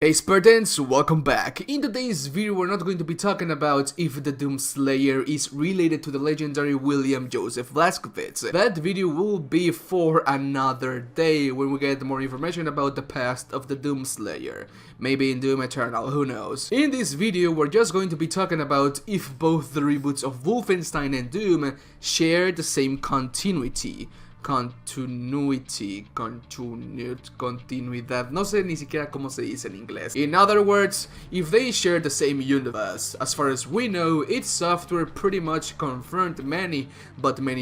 Hey Spartans, welcome back. In today's video we're not going to be talking about if the Doom Slayer is related to the legendary William Joseph Blazkowicz. That video will be for another day when we get more information about the past of the Doom Slayer. Maybe in Doom Eternal, who knows. In this video we're just going to be talking about if both the reboots of Wolfenstein and Doom share the same continuidad, no sé ni siquiera cómo se dice en inglés. In other words, if they share the same universe. As far as we know, id Software pretty much confirmed many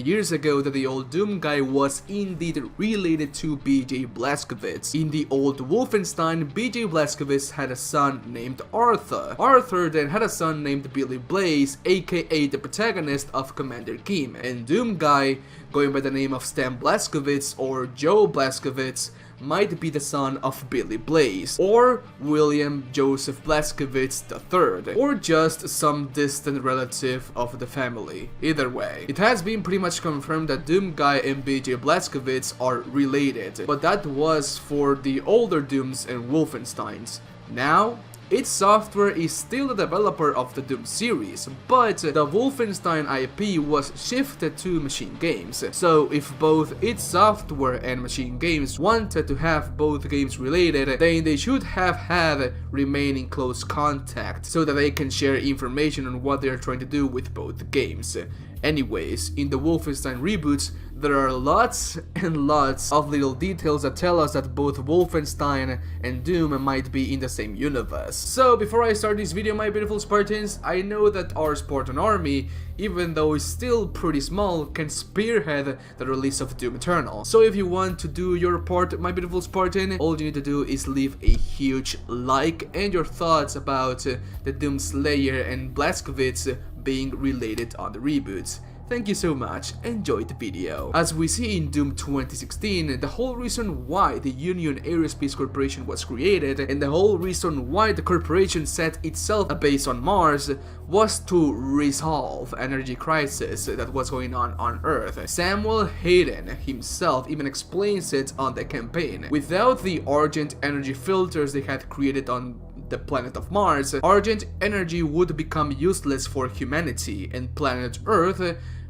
years ago that the old Doom guy was indeed related to B.J Blazkowicz. In the old Wolfenstein, B.J Blazkowicz had a son named Arthur. Arthur then had a son named Billy Blaze, aka the protagonist of Commander Kim. And Doom guy, going by the name of Stan Blazkowicz or Joe Blazkowicz, might be the son of Billy Blaze, or William Joseph Blazkowicz III, or just some distant relative of the family. Either way, it has been pretty much confirmed that Doom guy and B.J Blazkowicz are related, but that was for the older Dooms and Wolfensteins. Now, id Software is still the developer of the Doom series, but the Wolfenstein IP was shifted to Machine Games. So if both id Software and Machine Games wanted to have both games related, then they should have had remain in close contact so that they can share information on what they are trying to do with both games. Anyways, in the Wolfenstein reboots, there are lots and lots of little details that tell us that both Wolfenstein and Doom might be in the same universe. So before I start this video, my beautiful Spartans, I know that our Spartan army, even though it's still pretty small, can spearhead the release of Doom Eternal. So if you want to do your part, my beautiful Spartan, all you need to do is leave a huge like and your thoughts about the Doom Slayer and Blazkowicz being related on the reboots. Thank you so much, enjoy the video. As we see in Doom 2016, the whole reason why the Union Aerospace Corporation was created, and the whole reason why the corporation set itself a base on Mars, was to resolve energy crisis that was going on Earth. Samuel Hayden himself even explains it on the campaign. Without the Argent energy filters they had created on the planet of Mars, Argent energy would become useless for humanity, and planet Earth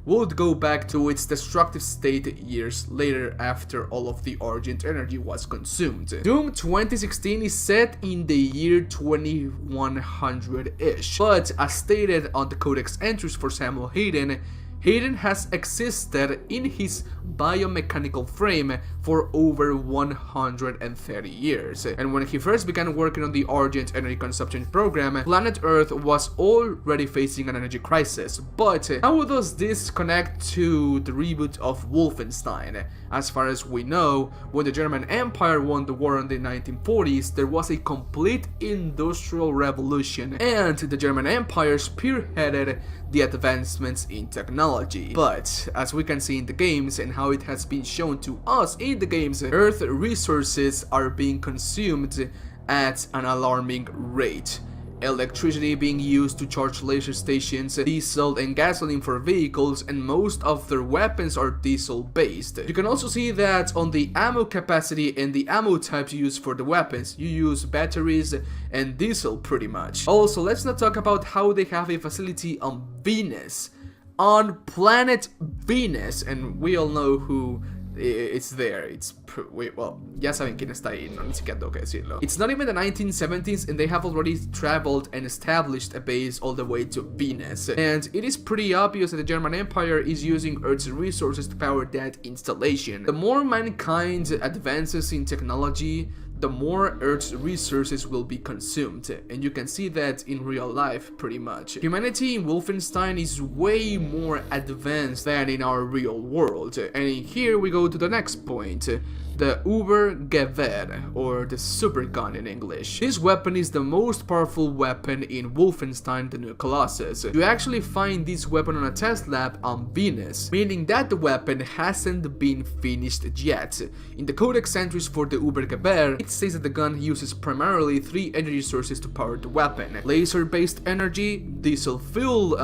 would go back to its destructive state years later after all of the Argent energy was consumed. Doom 2016 is set in the year 2100-ish, but as stated on the codex entries for Samuel Hayden, Hayden has existed in his biomechanical frame for over 130 years, and when he first began working on the Argent energy consumption program, planet Earth was already facing an energy crisis. But how does this connect to the reboot of Wolfenstein? As far as we know, when the German Empire won the war in the 1940s, there was a complete industrial revolution, and the German Empire spearheaded the advancements in technology. But as we can see in the games and how it has been shown to us in the games, Earth resources are being consumed at an alarming rate. Electricity being used to charge laser stations, diesel and gasoline for vehicles, and most of their weapons are diesel based. You can also see that on the ammo capacity and the ammo types used for the weapons, you use batteries and diesel pretty much. Also, let's not talk about how they have a facility on Venus. On planet Venus, and we all know who it's there. Well, ya saben quién está ahí, no ni siquiera tengo que decirlo. It's not even the 1970s and they have already traveled and established a base all the way to Venus. And it is pretty obvious that the German Empire is using Earth's resources to power that installation. The more mankind advances in technology, the more Earth's resources will be consumed, and you can see that in real life pretty much. Humanity in Wolfenstein is way more advanced than in our real world, and here we go to the next point. The Übergewehr, or the super gun in English. This weapon is the most powerful weapon in Wolfenstein: The New Colossus. You actually find this weapon on a test lab on Venus, meaning that the weapon hasn't been finished yet. In the codex entries for the Übergewehr, it says that the gun uses primarily 3 energy sources to power the weapon: laser-based energy, diesel fuel,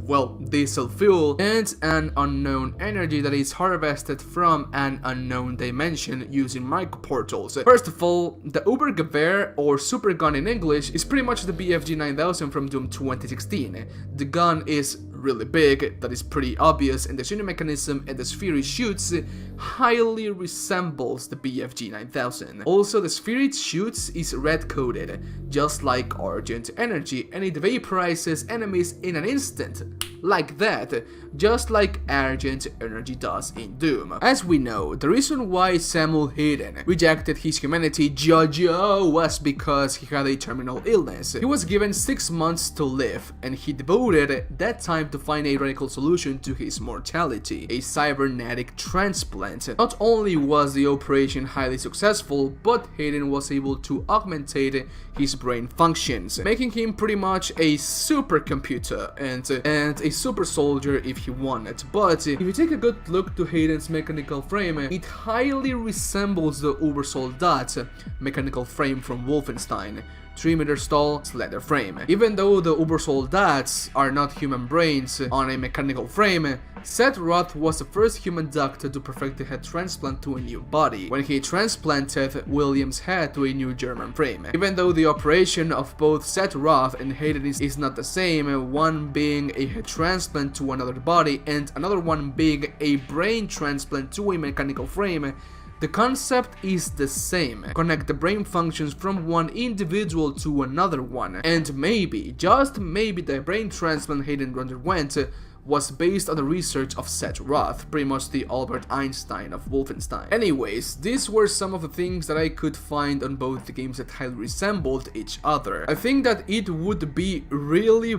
well, diesel fuel and an unknown energy that is harvested from an unknown dimension using microportals. First of all, the Ubergewehr, or super gun in English, is pretty much the BFG 9000 from Doom 2016. The gun is really big, that is pretty obvious, and the shooting mechanism and the sphere it shoots highly resembles the BFG 9000. Also, the sphere it shoots is red coated, just like Argent energy, and it vaporizes enemies in an instant, like that, just like Argent energy does in Doom. As we know, the reason why Samuel Hayden rejected his humanity JoJo was because he had a terminal illness. He was given 6 months to live, and he devoted that time to find a radical solution to his mortality, a cybernetic transplant. Not only was the operation highly successful, but Hayden was able to augmentate his brain functions, making him pretty much a supercomputer and a super soldier if he wanted. But if you take a good look to Hayden's mechanical frame, it highly resembles the Ubersoldat mechanical frame from Wolfenstein. 3 meters tall, slender frame. Even though the Ubersoldats are not human brains on a mechanical frame, Seth Roth was the first human doctor to perfect the head transplant to a new body, when he transplanted William's head to a new German frame. Even though the operation of both Seth Roth and Hayden is not the same, one being a head transplant to another body and another one being a brain transplant to a mechanical frame, the concept is the same. Connect the brain functions from one individual to another one, and maybe, just maybe, the brain transplant Hayden underwent was based on the research of Seth Roth, pretty much the Albert Einstein of Wolfenstein. Anyways, these were some of the things that I could find on both the games that highly resembled each other. I think that it would be really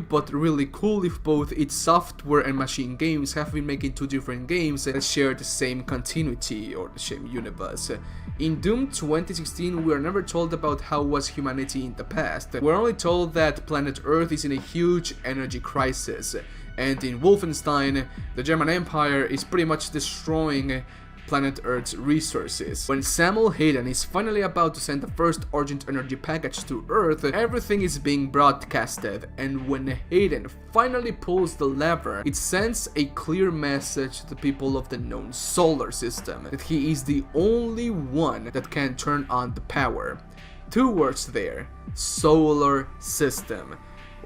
cool if both its software and machine games have been making 2 different games that share the same continuity or the same universe. In Doom 2016, we are never told about how was humanity in the past. We're only told that planet Earth is in a huge energy crisis. And in Wolfenstein, the German Empire is pretty much destroying planet Earth's resources. When Samuel Hayden is finally about to send the first Argent energy package to Earth, everything is being broadcasted, and when Hayden finally pulls the lever, it sends a clear message to the people of the known solar system that he is the only one that can turn on the power. 2 words there: solar system.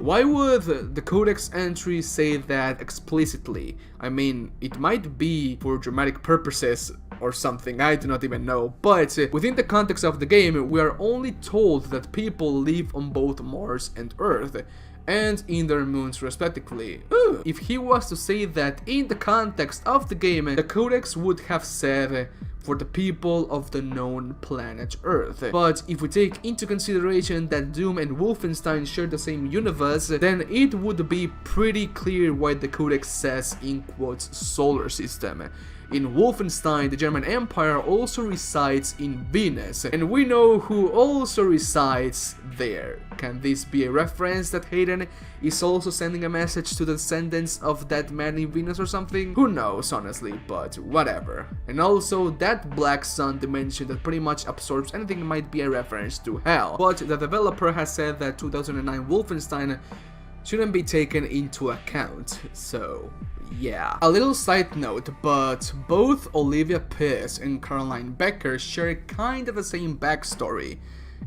Why would the codex entry say that explicitly? I mean, it might be for dramatic purposes or something, I do not even know, but within the context of the game, we are only told that people live on both Mars and Earth, and in their moons respectively. If he was to say that in the context of the game, the codex would have said for the people of the known planet Earth. But if we take into consideration that Doom and Wolfenstein share the same universe, then it would be pretty clear why the codex says in quotes solar system. In Wolfenstein, the German Empire also resides in Venus, and we know who also resides there. Can this be a reference that Hayden is also sending a message to the descendants of that man in Venus or something? Who knows, honestly, but whatever. And also, that black sun dimension that pretty much absorbs anything might be a reference to hell. But the developer has said that 2009 Wolfenstein shouldn't be taken into account, so yeah. A little side note, but both Olivia Pierce and Caroline Becker share kind of the same backstory,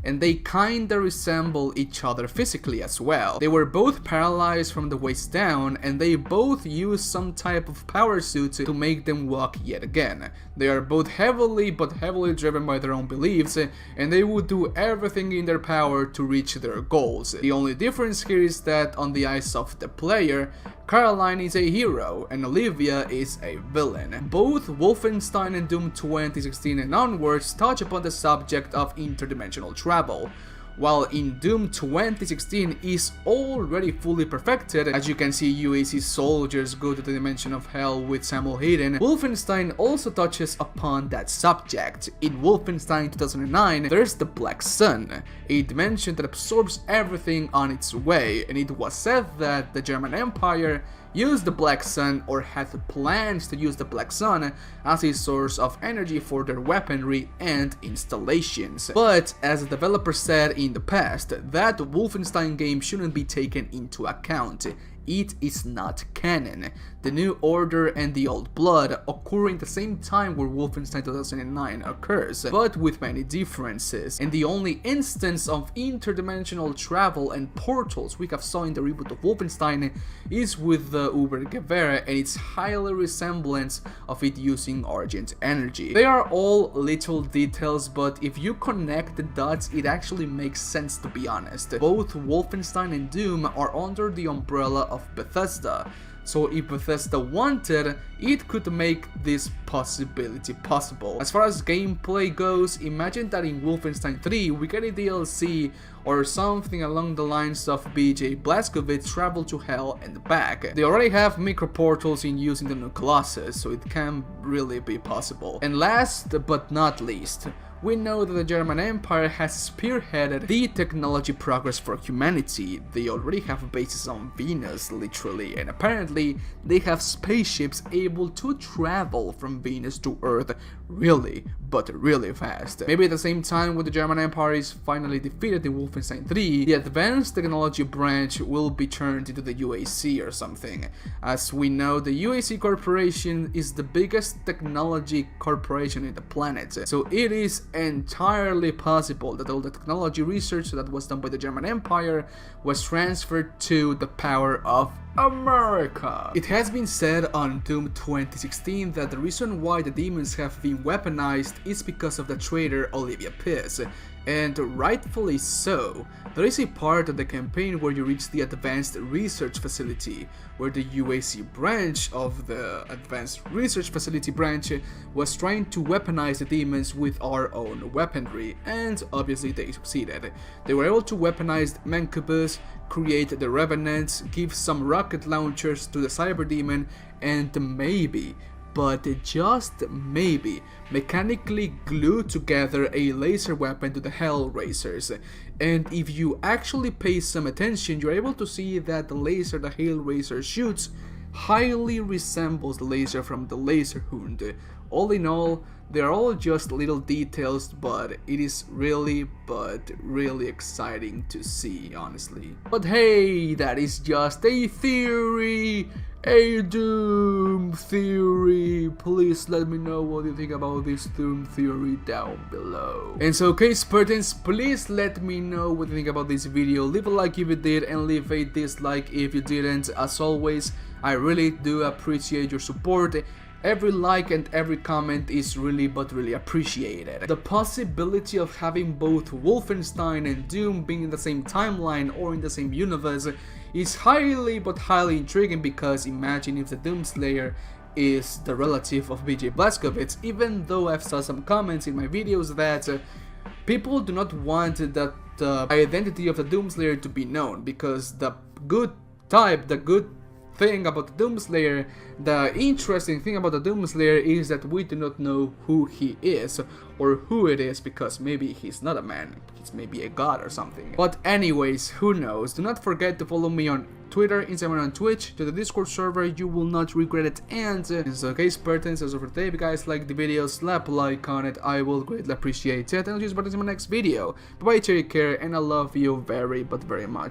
and they kinda resemble each other physically as well. They were both paralyzed from the waist down, and they both use some type of power suit to make them walk yet again. They are both heavily driven by their own beliefs, and they would do everything in their power to reach their goals. The only difference here is that on the eyes of the player, Caroline is a hero and Olivia is a villain. Both Wolfenstein and Doom 2016 and onwards touch upon the subject of interdimensional travel. While in Doom 2016 is already fully perfected, as you can see you see soldiers go to the dimension of hell with Samuel Hayden, Wolfenstein also touches upon that subject. In Wolfenstein 2009, there's the Black Sun, a dimension that absorbs everything on its way, and it was said that the German Empire used the Black Sun, or had plans to use the Black Sun, as a source of energy for their weaponry and installations. But as the developer said in the past, that Wolfenstein game shouldn't be taken into account. it is not canon. The New Order and the Old Blood occur at the same time where Wolfenstein 2009 occurs, but with many differences, and the only instance of interdimensional travel and portals we have saw in the reboot of Wolfenstein is with the Ubergewehre and its highly resemblance of it using Argent energy. They are all little details, but if you connect the dots, it actually makes sense, to be honest. Both Wolfenstein and Doom are under the umbrella of Bethesda, so if Bethesda wanted, it could make this possibility possible. As far as gameplay goes, imagine that in Wolfenstein 3 we get a DLC or something along the lines of B.J Blazkowicz travel to hell and back. They already have microportals in use in the new Colossus, so it can really be possible. And last but not least, we know that the German Empire has spearheaded the technology progress for humanity. They already have bases on Venus, literally, and apparently they have spaceships able to travel from Venus to Earth really, but really fast. Maybe at the same time when the German Empire is finally defeated in Wolfenstein 3, the advanced technology branch will be turned into the UAC or something. As we know, the UAC corporation is the biggest technology corporation in the planet, so it is entirely possible that all the technology research that was done by the German Empire was transferred to the power of America. It has been said on Doom 2016 that the reason why the demons have been weaponized is because of the traitor Olivia Piss, and rightfully so. There is a part of the campaign where you reach the Advanced Research Facility, where the UAC branch of the Advanced Research Facility branch was trying to weaponize the demons with our own weaponry, and obviously they succeeded. They were able to weaponize Mancubus, create the Revenants, give some rocket launchers to the Cyber Demon, and maybe, but just maybe, mechanically glue together a laser weapon to the Hellraisers. And if you actually pay some attention, you're able to see that the laser the Hellraiser shoots highly resembles the laser from the Laserhund. All in all, they're all just little details, but it is really, but really exciting to see, honestly. But hey, that is just a theory, a Doom theory. Please let me know what you think about this Doom theory down below. And so, okay, Spartans, please let me know what you think about this video. Leave a like if you did, and leave a dislike if you didn't. As always, I really do appreciate your support. Every like and every comment is really, but really appreciated. The possibility of having both Wolfenstein and Doom being in the same timeline or in the same universe is highly, but highly intriguing, because imagine if the Doomslayer is the relative of B.J Blazkowicz, even though I've saw some comments in my videos that people do not want that the identity of the Doomslayer to be known, because the good thing about the Doomslayer, the interesting thing about the Doomslayer is that we do not know who he is or who it is, because maybe he's not a man, he's maybe a god or something. But anyways, who knows? Do not forget to follow me on Twitter, Instagram, and on Twitch, to the Discord server. You will not regret it. And so, okay, Spartans, as of today, if you guys like the video, slap a like on it, I will greatly appreciate it. And I'll see you Spartans in my next video. Bye bye, take care, and I love you very, but very much.